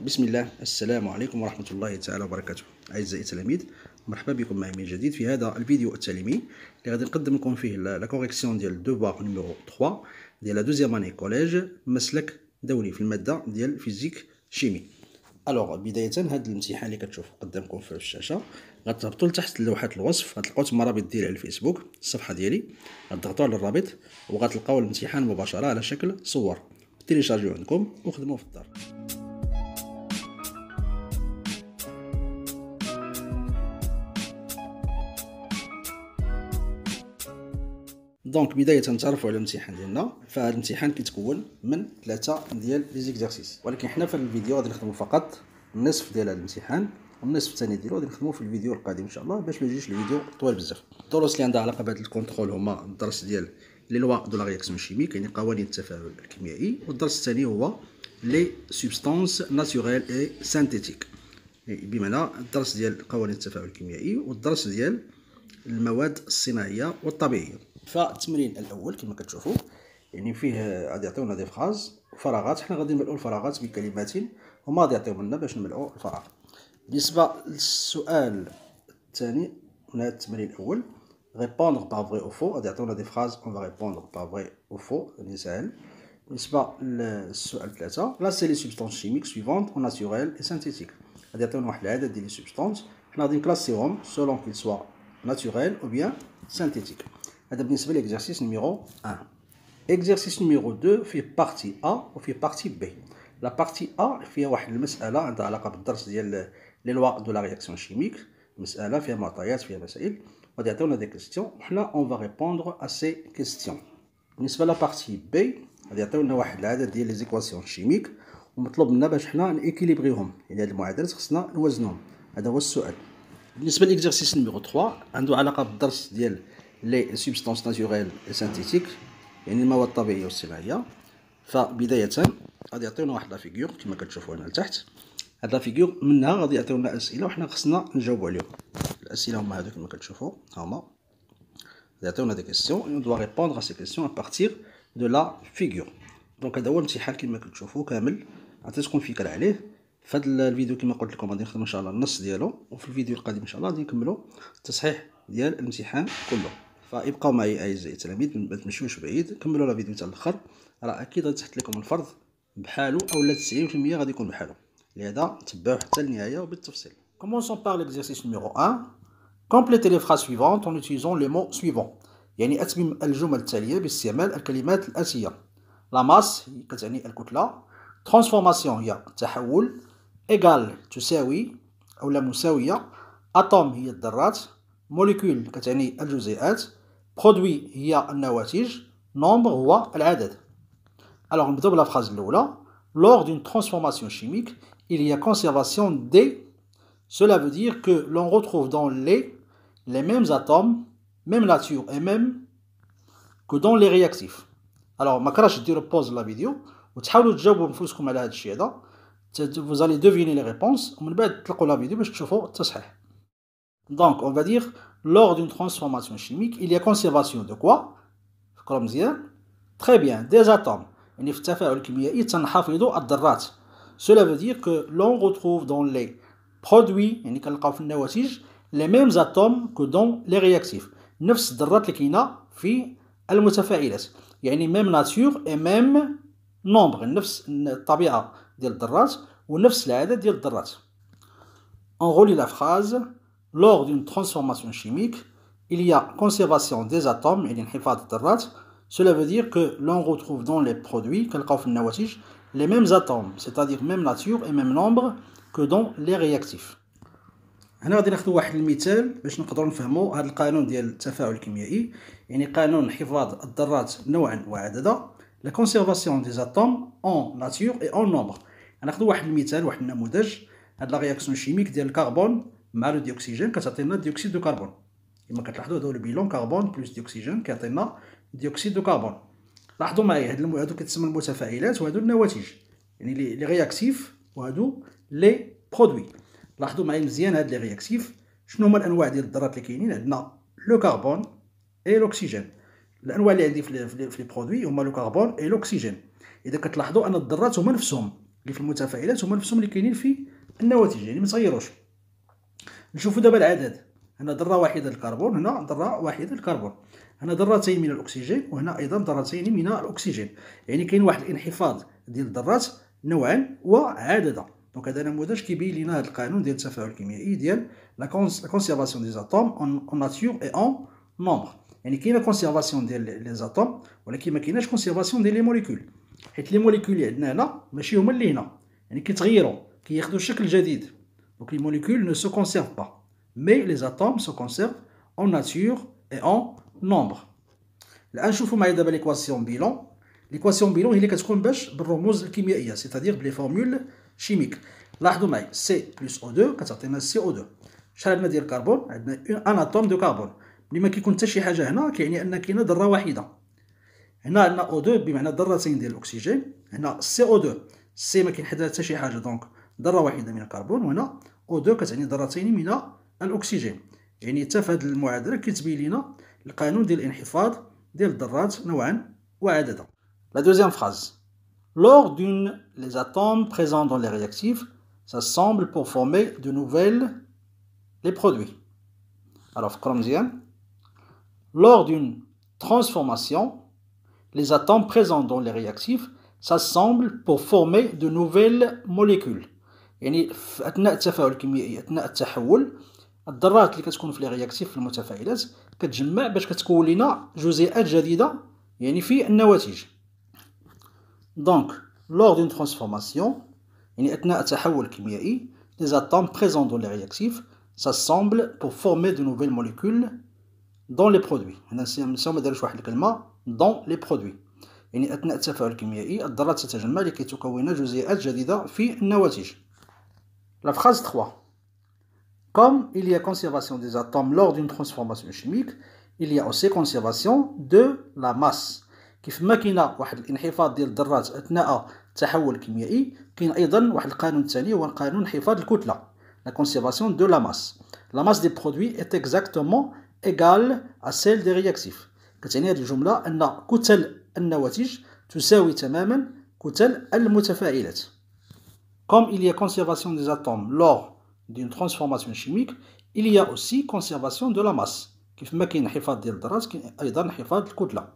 بسم الله، السلام عليكم ورحمة الله تعالى وبركاته. أعزائي التلاميذ، مرحبا بكم معي من جديد في هذا الفيديو التعليمي اللي غادي نقدم لكم فيه لا كوريكسيون ديال الدوفوار نيميرو 3 ديال لا دوزيام اني كوليج مسلك دولي في المادة ديال فيزيك شيمي. الوغ بداية هذا الامتحان اللي كتشوفوا قدامكم في الشاشة غتهبطوا لتحت لوحة الوصف، غتلقاو تما الرابط ديالي على الفيسبوك الصفحة ديالي، غتضغطوا على الرابط وغتلقاو الامتحان مباشرة على شكل صور، تيليشارجيو عندكم وخدموه في الدار. دونك بداية نتعرفوا على الامتحان ديالنا. فهاد الامتحان كيتكون من 3 ديال لي زيكزارسيس، ولكن حنا في الفيديو غادي نخدموا فقط النصف ديال هاد الامتحان، والنصف الثاني ديالو غادي نخدموا في الفيديو القادم ان شاء الله باش ما يجيش الفيديو طويل بزاف. الدروس اللي عندها علاقه بهذا الكونترول هما الدرس ديال لي لوا دو لا رياكسيون شيميك، يعني قوانين التفاعل الكيميائي، والدرس الثاني هو لي سوبستانس ناتوريل اي سانتيتيك، بمعنى الدرس ديال قوانين التفاعل الكيميائي والدرس ديال المواد الصناعيه والطبيعيه. فالتمرين الاول كما كتشوفوا يعني فيه غادي يعطيونا دي فراز فراغات، حنا غادي نملؤوا الفراغات بكلمات هما غادي يعطيو لنا باش نملؤوا الفراغ. بالنسبه للسؤال الثاني من هذا التمرين الاول répondre par vrai ou faux، غادي يعطيونا دي فراز on va répondre par vrai ou faux، يعني سهل. بالنسبه للسؤال الثالثه لا سي لي سوبستانس شيميك سويفونت او ناتوريل اي سانتيتيك، غادي يعطيونا واحد العدد ديال لي سوبستانس، حنا غادي نكلاسيهم سولون كيل سوا ناتوريل او بيان سانتيتيك. هذا بالنسبه لإكزرسيس نيميرو 1. إكزرسيس نيميرو 2 فيه بارتي A وفيه بارتي B. لا بارتي A فيها واحد المسألة عندها علاقة بالدرس ديال لي لوا دو لا رياكسيون شيميك، مسألة فيها معطيات فيها مسائل، غادي يعطيونا دي كيستيون وحنا اون فا ريبوندر ا سي كيستيون. بالنسبة لا بارتي B غادي يعطيونا واحد العدد ديال لي زيكواسيون شيميك ومطلوب منا باش حنا نيكيليبريهم، يعني هاد المعادلات خصنا نوزنهم، هذا هو السؤال. بالنسبة لإكزرسيس نيميرو 3 عنده علاقة بالدرس ديال لي سوبستانس ناتوريل اي سانتيتيك، يعني المواد الطبيعيه والصناعيه. فبدايه غادي يعطيونا واحد لا فيغور كما كتشوفوا هنا لتحت، هاد لا فيغور منها غادي يعطيونا اسئله وحنا خصنا نجاوبوا عليهم. الاسئله هما هادو كما كتشوفوا هما، غادي يعطيونا دي كيسيون اون دوا ريبوندر ا سي كيسيون ا بارتير دو لا فيغور. دونك هذا هو الامتحان كما كتشوفوا كامل، عطيتكم فكره عليه. في هذا الفيديو كما قلت لكم غادي نخدموا ان شاء الله النص ديالو، وفي الفيديو القادم ان شاء الله غادي نكملوا التصحيح ديال الامتحان كله. فابقوا معي اعزائي التلاميذ، ما تمشيوش بعيد، كملوا لا فيديو حتى الاخر، راه اكيد غادي تحت لكم الفرض بحالو اولا 90% غادي يكون بحالو، لهذا تبعوا حتى النهايه وبالتفصيل. Commençons par l'exercice numéro 1. Complétez les phrases suivantes en utilisant les mots suivants. يعني أتمم الجمل التالية باستعمال الكلمات الآتية. لا ماس كتعني الكتلة، ترانسفورماسيون هي التحول، إيغال تساوي أو لا مساوية، أتوم هي الذرات، موليكول كتعني الجزيئات، برودوي هي النواتج، نومبر هو العدد. Alors نبداو بلا فراز الأولى. Lors d'une transformation chimique, il y a conservation des. Cela veut dire que l'on retrouve dans les mêmes atomes, même nature et même que dans les réactifs. Alors ما كرهش ديروا بوز لا فيديو وتحاولوا تجاوبوا بنفسكم على هذا الشيء هذا. Vous allez deviner les réponses ومن بعد تلقوا لا فيديو باش تشوفوا التصحيح. Donc on va dire lors d'une transformation chimique il y a conservation de quoi؟ فكروا مزيان. Très bien, des atomes. يعني في التفاعل الكيميائي تنحفظ الذرات. Cela veut dire que l'on retrouve dans les produits يعني كنلقاو في النواتج les mêmes atomes que dans les réactifs. نفس الذرات اللي كاينه في المتفاعلات، يعني même nature et même nombre، نفس الطبيعه ديال الذرات ونفس العدد ديال الذرات. On relit la phrase. Lors d'une transformation chimique, il y a conservation des atomes يعني انحفاظ الذرات. Cela veut dire que l'on retrouve dans les produits كنلقاو في النواتج les mêmes atomes, c'est-à-dire même nature et même nombre que dans les réactifs. هنا غادي ناخذ واحد المثال باش نقدروا نفهموا هذا القانون ديال التفاعل الكيميائي، يعني قانون انحفاظ الذرات نوعا وعددا. لا كونسيرفاسيون دي اتوم اون ناتور اي اون نومبر. غناخذ واحد المثال، واحد النموذج. هاد لا رياكسيون شيميك ديال الكربون مع لو ديوكسيجين كتعطينا ديوكسيد دو كربون، كما كتلاحظوا هذا هو البيلون كربون بلس ديوكسيجين كيعطينا ديوكسيد دو كربون. لاحظوا معايا هادو كيتسموا المتفاعلات وهادو النواتج، يعني لي رياكتيف وهادو لي برودوي. لاحظوا معايا مزيان هاد لي رياكتيف شنو هما الانواع ديال الذرات اللي كاينين عندنا. لو كربون اي لوكسيجين. الانواع اللي عندي في لي برودوي هما لو كربون اي لوكسيجين. اذا كتلاحظوا ان الذرات هما نفسهم اللي في المتفاعلات هما نفسهم اللي كاينين في النواتج، يعني ما تغيروش. نشوفوا دابا العدد، هنا ذره واحده الكربون، هنا ذره واحده الكربون، هنا ذرتين من الاكسجين، وهنا ايضا ذرتين من الاكسجين، يعني كاين واحد الانخفاض ديال الذرات نوعا وعددا. دونك هذا نموذج كيبين لنا هذا القانون ديال التفاعل الكيميائي ديال لا كونسيرفاسيون دي زاتوم اون ناتور اي اون نومبر. يعني كاينه كونسيرفاسيون ديال لي زاتوم، ولكن ما كايناش كونسيرفاسيون ديال لي موليكول، حيت لي موليكول اللي عندنا هنا ماشي هما اللي هنا، يعني كيتغيروا كياخذوا شكل جديد. دونك لي موليكول ne se conservent pas mais les atomes se conservent en nature et en nombre. الان نشوفوا معايا دابا ليكواسيون بيلون. ليكواسيون بيلون هي اللي كتكون باش بالرموز الكيميائيه، سيتادير بلي فورمول شيميك. لاحظوا معايا سي بلس او 2 كتعطينا سي او 2. شحال عندنا ديال الكربون؟ عندنا ان اتوم دو كربون. ملي ما كيكون حتى شي حاجه هنا كيعني ان كاينه ذره واحده. هنا عندنا او 2 بمعنى ذرتين ديال الاكسجين، هنا سي او 2 سي ما كاين حتى شي حاجه، دونك ذره واحده من الكربون، وهنا او 2 كتعني ذرتين من الاكسجين. يعني حتى في هذه المعادله كتبين لنا القانون ديال الانخفاض ديال الذرات نوعا وعددا. La deuxième phrase. Lors d'une, les atomes présents dans les réactifs s'assemblent pour former de nouvelles les produits. Alors, فكروا مزيان. Lors d'une transformation, les atomes présents dans les réactifs s'assemblent pour former de nouvelles molécules. يعني في أثناء التفاعل الكيميائي، أثناء التحول، الذرات اللي كتكون في لي رياكتيف في المتفاعلات كتجمع باش كتكون لنا جزيئات جديدة يعني في النواتج. دونك lors d'une transformation يعني أثناء التحول الكيميائي les atomes présents dans les réactifs s'assemblent pour former de nouvelles molécules dans les produits. هنا ما داروش واحد الكلمة dans les produits، يعني أثناء التفاعل الكيميائي الذرات تتجمع لكي تكون جزيئات جديدة في النواتج. La phrase 3. Comme il y a conservation des atomes lors d'une transformation chimique, il y a aussi conservation de la masse. كيف ما كاين واحد الانخفاض ديال الذرات اثناء التحول الكيميائي، كاين ايضا واحد القانون ثاني هو قانون انخفاض الكتله. La conservation de la masse. La masse des produits est exactement égale à celle des réactifs. كتعني هذه الجمله ان كتل النواتج تساوي تماما كتل المتفاعلات. Comme il y a conservation des atomes lors d'une transformation chimique, il y a aussi conservation de la masse. كيف ما كاين انخفاض ديال الذرات كاين ايضا انخفاض الكتله.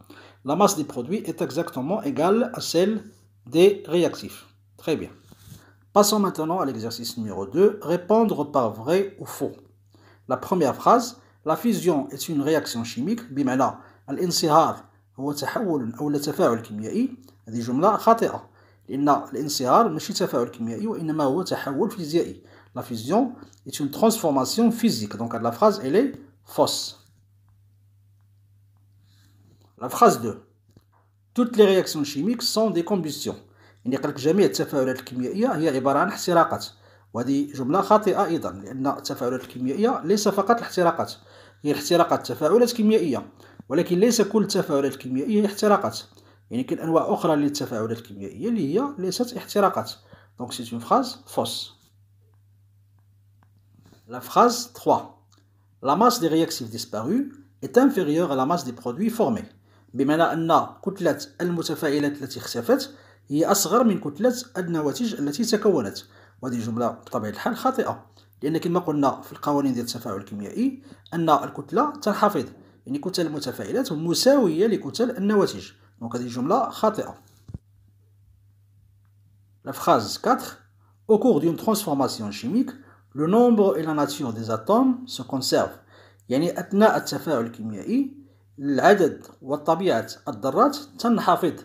La masse des produits est exactement égale à celle des réactifs. Très bien. Passons maintenant à l'exercice numéro 2, répondre par vrai ou faux. La première phrase, la fusion est une réaction chimique بمعنى الانصهار هو تحول أو تفاعل كيميائي. هذه جملة خاطئة، لأن الانصهار ماشي تفاعل كيميائي وإنما هو تحول فيزيائي. La fusion est une transformation physique. Donc la phrase elle est fausse. La phrase 2. Toutes les réactions chimiques sont des combustions. يعني قالك جميع التفاعلات الكيميائية هي عبارة عن احتراقات، وهذه جملة خاطئة أيضا، لأن التفاعلات الكيميائية ليس فقط الاحتراقات، هي الاحتراقات تفاعلات كيميائية، ولكن ليس كل التفاعلات الكيميائية هي احتراقات. يعني كاين أنواع أخرى للتفاعلات الكيميائية اللي هي ليست احتراقات. Donc c'est une phrase fausse. La phrase 3. La masse des réactifs disparus est inférieure à la masse des produits formés. بمعنى أن كتلة المتفاعلات التي اختفت هي أصغر من كتلة النواتج التي تكونت، وهذه جملة بطبيعة الحال خاطئة، لأن كما قلنا في القوانين ديال التفاعل الكيميائي أن الكتلة تنخفض، يعني كتل المتفاعلات مساوية لكتل النواتج، دونك هذه جملة خاطئة. La phrase 4. Au cours d'une transformation chimique, le nombre et la nature des atomes se conservent. يعني أثناء التفاعل الكيميائي العدد وطبيعة الذرات تنخفض.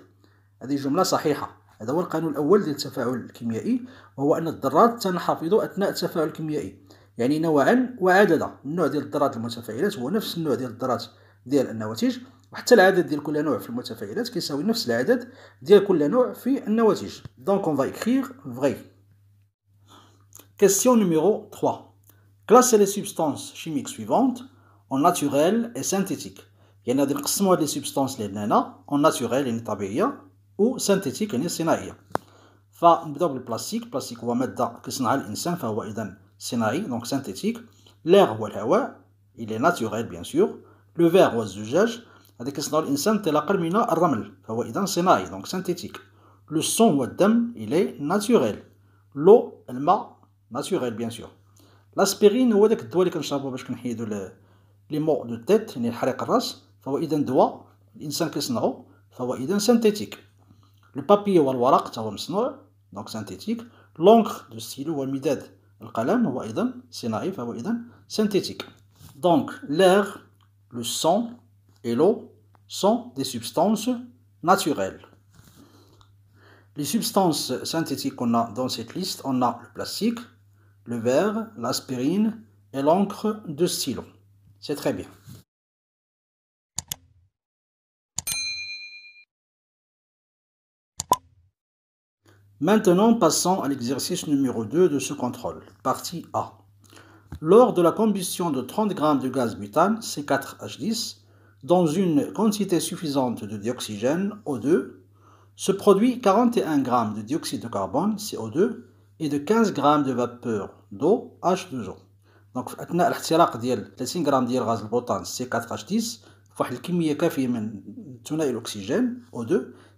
هذه جملة صحيحة. هذا هو القانون الأول ديال التفاعل الكيميائي، وهو أن الذرات تنخفض أثناء التفاعل الكيميائي، يعني نوعا وعددا. النوع ديال الذرات المتفاعلات هو نفس النوع ديال الذرات ديال النواتج، وحتى العدد ديال كل نوع في المتفاعلات كيساوي نفس العدد ديال كل نوع في النواتج. Donc on va écrire vrai. Question numéro 3. Classez les substances chimiques suivantes en naturel et synthétique. يعني غادي نقسموا هاد لي سوبستانس اللي عندنا هنا اون ناتوريل يعني طبيعيه و سانتيتيك يعني صناعيه. فنبداو بالبلاستيك. البلاستيك هو ماده كيصنعها الانسان فهو اذا صناعي دونك سانتيتيك. لير هو الهواء il est naturel bien sûr. لو فير هو الزجاج هذا كيصنعو الانسان انطلاقا من الرمل فهو اذا صناعي دونك سانتيتيك. Le sang ou الدم, il est naturel. L'eau, الماء, naturel bien sûr. L'aspirine هو داك الدواء اللي كنشربوه باش كنحيدو لي مو دو تيت يعني حريق الراس فهو إذا دواء الإنسان كيصنعو فهو إذا سانتيتيك. لو بابي هو الورق تا هو مصنوع دونك سانتيتيك. لونكر دو ستيلو هو المداد القلم هو أيضا صناعي فهو إذا سانتيتيك. Donc l'air, le sang et l'eau sont des substances naturelles. Les substances synthétiques qu'on a dans cette liste, on a le plastique, le verre, l'aspirine et l'encre de stylo. C'est très bien. Maintenant, passons à l'exercice numéro 2 de ce contrôle. Partie A. Lors de la combustion de 30 g de gaz butane, C4H10, dans une quantité suffisante de dioxygène, O2, se produit 41 g de dioxyde de carbone, CO2, et de 15 g de vapeur d'eau, H2O. Donc, أثناء الاحتراق ديال 30 غرام ديال غاز البوتان C4H10 فواحد الكمية كافية من ثنائي الأكسجين O2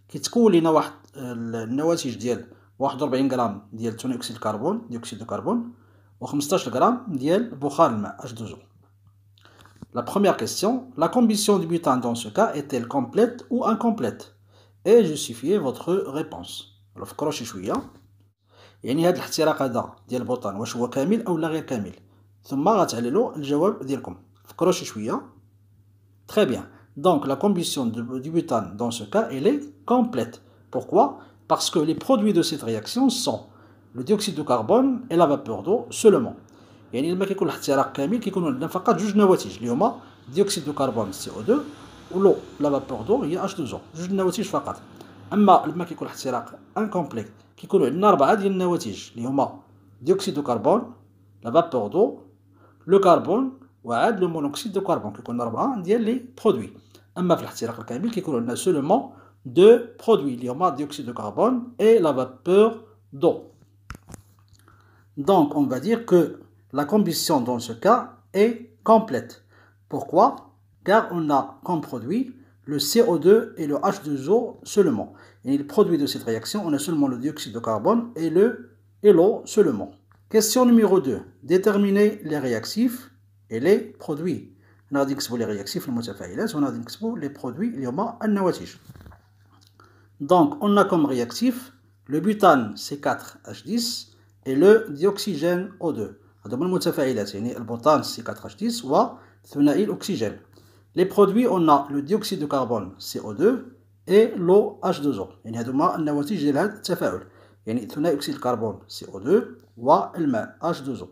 كيتكون لنا واحد النواتج ديال 41 غرام ديال ثاني أكسيد الكربون ديوكسيد دو كربون و 15 غرام ديال بخار الماء H2O. La première question, la combustion du butane dans ce cas est-elle complète ou incomplète? Et justifiez votre réponse. Alors فكروا شي شوية. يعني هذا الاحتراق هذا ديال البوتان واش هو كامل أو لا غير كامل؟ ثم غتعللوا الجواب ديالكم. فكروا شي شوية. Très bien. Donc la combustion du butane dans ce cas, elle est complète. Pourquoi? Parce que les produits de cette réaction sont le dioxyde de carbone et la vapeur d'eau seulement. يعني لما كيكون الاحتراق كامل كيكونوا عندنا فقط جوج نواتج اللي هما ديوكسيد دو كربون CO2 و لو لا فابور دو هي H2O. جوج نواتج فقط. اما لما كيكون الاحتراق انكومبليت كيكونوا عندنا 4 ديال النواتج اللي هما ديوكسيد دو كربون لا فابور دو لو كربون وعاد لو مونوكسيد دو كربون كيكون 4 ديال لي برودوي. اما في الاحتراق الكامل كيكون عندنا سولومون دو برودوي اللي هما ديوكسيد دو كربون اي لا فابور دو. Donc on va dire que la combustion dans ce cas est complète. Pourquoi? Car on a comme produit le CO2 et le H2O seulement. Et les produits de cette réaction, on a seulement le dioxyde de carbone et l'eau seulement. Question numéro 2. Déterminer les réactifs et les produits. On a dit que les réactifs, on a dit que les produits, il y a un nawatij. Donc, on a comme réactif le butane C4H10 et le dioxygène O2. هذوما المتفاعلات يعني البوتان C4H10 وثنائي الأكسجين. Les produits, on a le dioxyde de carbone CO2 et l'eau H2O. يعني هذوما النواتج ديال هذا التفاعل. يعني ثنائي أكسيد الكربون CO2 والماء H2O.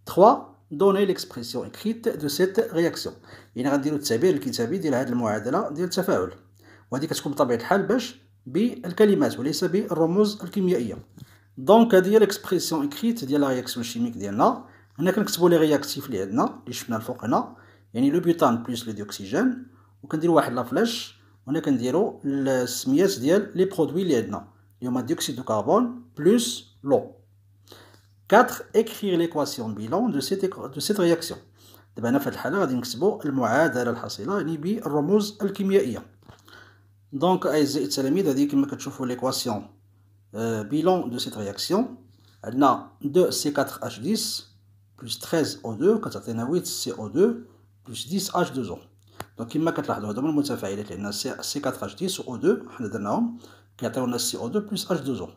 3. Donner l'expression écrite de cette réaction. يعني غنديرو التعبير الكتابي ديال هذه المعادلة ديال التفاعل. وهذه كتكون بطبيعة الحال باش بالكلمات وليس بالرموز الكيميائية. دونك هذه هي ليكسبرسيون اكريت ديال لا رياكسيون شيميك ديالنا. هنا كنكتبوا لي رياكتيف اللي عندنا اللي شفنا الفوق هنا يعني لو بيوتان بلس لو ديوكسيجين وكنديروا واحد لا فلاش وهنا كنديروا السميات ديال لي برودوي اللي عندنا اللي هما ديوكسيد دو كربون بلس لو. 4. Écrire l'équation bilan de cette réaction. دابا هنا في هذه الحالة غادي نكتبوا المعادلة الحاصلة يعني بالرموز الكيميائية. دونك أعزائي التلاميذ هذه كما كتشوفوا ليكواسيون bilan de cette réaction. عندنا 2C4H10 plus 13O2 كتعطينا 8CO2 plus 10H2O. دونك كما كتلاحظوا هادو هما المتفاعلات اللي عندنا C4H10 و O2 حنا درناهم كيعطيونا CO2 plus H2O.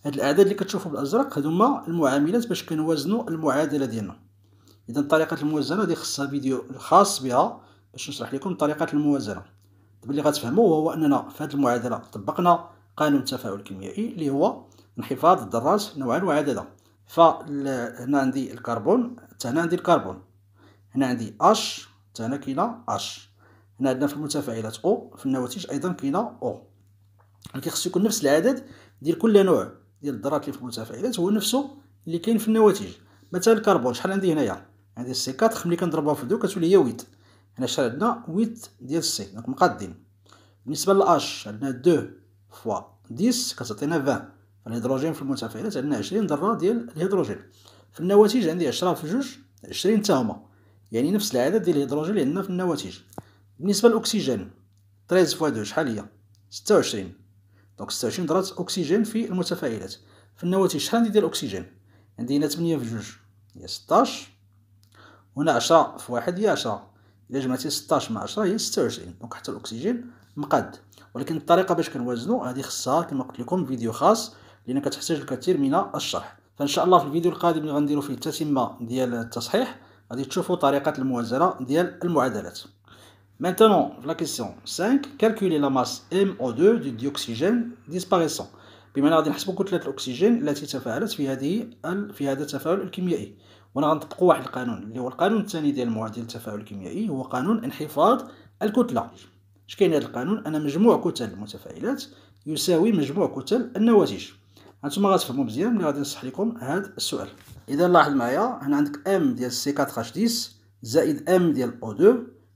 هاد الأعداد اللي كتشوفوا بالأزرق هادو هما المعاملات باش كنوازنوا المعادلة ديالنا. إذا طريقة الموازنة هادي خصها فيديو خاص بها باش نشرح لكم طريقة الموازنة. دابا اللي غتفهموا هو أننا في هاد المعادلة طبقنا قانون التفاعل الكيميائي اللي هو انحفاظ الذرات نوعا وعددا. فهنا عندي الكربون حتى هنا عندي الكربون، هنا عندي H حتى هنا كاينه H، هنا عندنا في المتفاعلات O، في النواتج أيضا كاينه O. ولكن خصو يكون نفس العدد ديال كل نوع ديال الذرات اللي في المتفاعلات هو نفسه اللي كاين في النواتج. مثلا الكربون شحال عندي هنايا؟ عندي سي 4 ملي كنضربها في 2 كتولي هي 8. هنا شحال عندنا 8 ديال سي، دونك مقادين. بالنسبه للH عندنا 2 فوا 10 كتعطينا 20. فالهيدروجين في المتفاعلات عندنا 20 ذره ديال الهيدروجين. في النواتج عندي 10 في 2 20 حتى هما، يعني نفس العدد ديال الهيدروجين اللي عندنا في النواتج. بالنسبه للاكسجين 13 فوا 2 شحال هي؟ 26. دونك 26 ذرات أكسجين في المتفاعلات. في النواتج شحال ندير الأكسجين؟ عندي هنا 8 في 2 هي 16، وهنا 10 في 1 هي 10، إلا جمعتي 16 مع 10 هي 26. دونك حتى الأكسجين مقاد. ولكن الطريقة باش كنوازنو هذه خصها كما قلت لكم فيديو خاص لأن كتحتاج الكثير من الشرح. فإن شاء الله في الفيديو القادم اللي غنديرو فيه التتمة ديال التصحيح غادي تشوفوا طريقة الموازنة ديال المعادلات. Maintenant, la question 5. Calculer la masse MO2 du dioxygène disparaissant. بمعنى غادي نحسبوا كتلة الأكسجين التي تفاعلت في هذا التفاعل الكيميائي. وأنا غنطبقوا واحد القانون اللي هو القانون الثاني ديال التفاعل الكيميائي، هو قانون انخفاض الكتلة. اش كاين هذا القانون؟ أن مجموع كتل المتفاعلات يساوي مجموع كتل النواتج. هانتوما غتفهموا مزيان ملي غادي نشرح لكم هذا السؤال. إذا لاحظ معايا هنا عندك ام ديال سي 4 اش 10 زائد ام ديال او 2،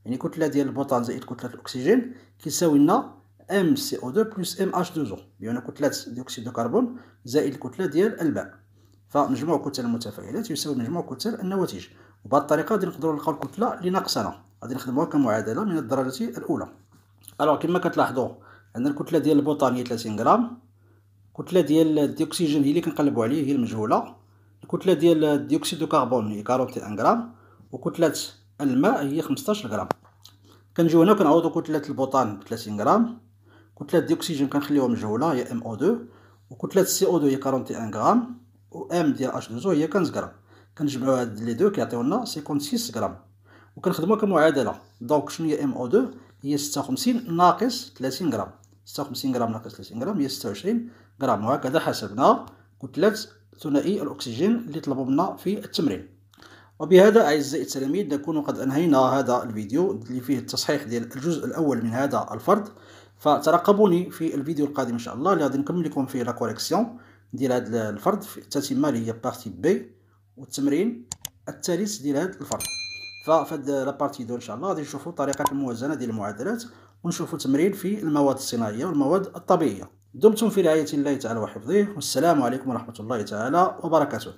يعني كتلة ديال البوطان زائد كتلة الأكسجين كيساوي لنا ام سي او 2 بلس ام اش 2 او، بمعنى كتلة ديوكسيد دو كربون زائد الكتلة ديال الماء. فمجموع كتل المتفاعلات يساوي مجموع كتل النواتج. وبهذه الطريقة غادي نقدروا نلقاو الكتلة اللي ناقصانا، غادي نخدموها كمعادلة من الدرجة الأولى. الوغ كما كتلاحظوا عندنا الكتلة ديال البوطان هي 30 غرام، الكتلة ديال الديوكسيجين هي اللي كنقلبوا عليه هي المجهولة، الكتلة ديال ديوكسيد دو كربون هي 41 غرام، وكتلة الماء هي 15 غرام. كنجيو هنا كنعوضو كتلة البوطان ب 30 غرام، كتلة الديوكسيجين كنخليوها مجهولة هي MO2، وكتلة CO2 هي 41 غرام، و M ديال H2O هي 15 غرام. كنجمعو هاد لي دو كيعطيونا 56 غرام، وكنخدموها كمعادلة. دونك شنو هي MO2؟ هي 56 ناقص 30 غرام، 56 غرام ناقص 30 غرام هي 26 غرام. وهكذا حسبنا كتلة ثنائي الأكسجين اللي طلبوا منا في التمرين. وبهذا أعزائي التلاميذ نكون قد أنهينا هذا الفيديو اللي فيه التصحيح ديال الجزء الأول من هذا الفرض. فترقبوني في الفيديو القادم إن شاء الله اللي غادي نكمل لكم فيه لا كوريكسيون ديال هذا الفرض في التتمة اللي هي بارتي بي والتمرين الثالث ديال هذا الفرض. فهاد لا بارتي دو إن شاء الله غادي نشوفوا طريقة الموازنة ديال المعادلات ونشوفوا تمرين في المواد الصناعية والمواد الطبيعية. دمتم في رعاية الله تعالى وحفظه، والسلام عليكم ورحمة الله تعالى وبركاته.